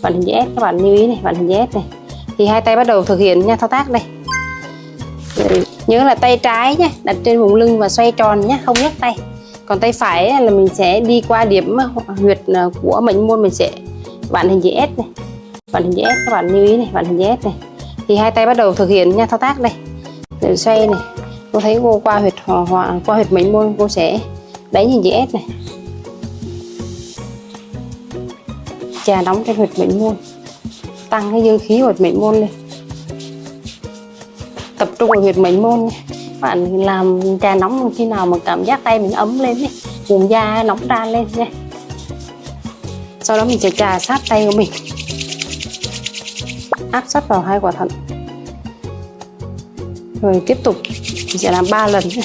Vặn hình chữ S, các bạn lưu ý này, vặn hình chữ S này. Thì hai tay bắt đầu thực hiện nha, thao tác đây. Rồi, nhớ là tay trái nhé, đặt trên vùng lưng và xoay tròn nhé, không nhấc tay. Còn tay phải là mình sẽ đi qua điểm huyệt của mệnh môn, mình sẽ vặn hình chữ S này. Vặn hình chữ S, các bạn lưu ý này, vặn hình chữ S này. Thì hai tay bắt đầu thực hiện nha, thao tác đây. Rồi xoay này. Cô thấy cô qua huyệt mệnh môn, cô sẽ đánh hình chữ S này. Chà nóng trên huyệt mệnh môn, tăng cái dương khí huyệt mệnh môn lên, tập trung vào huyệt mệnh môn nha. Bạn làm trà nóng khi nào mà cảm giác tay mình ấm lên ấy, vùng da nóng ra lên nha. Sau đó mình sẽ trà sát tay của mình, áp sát vào hai quả thận. Rồi tiếp tục mình sẽ làm 3 lần nha.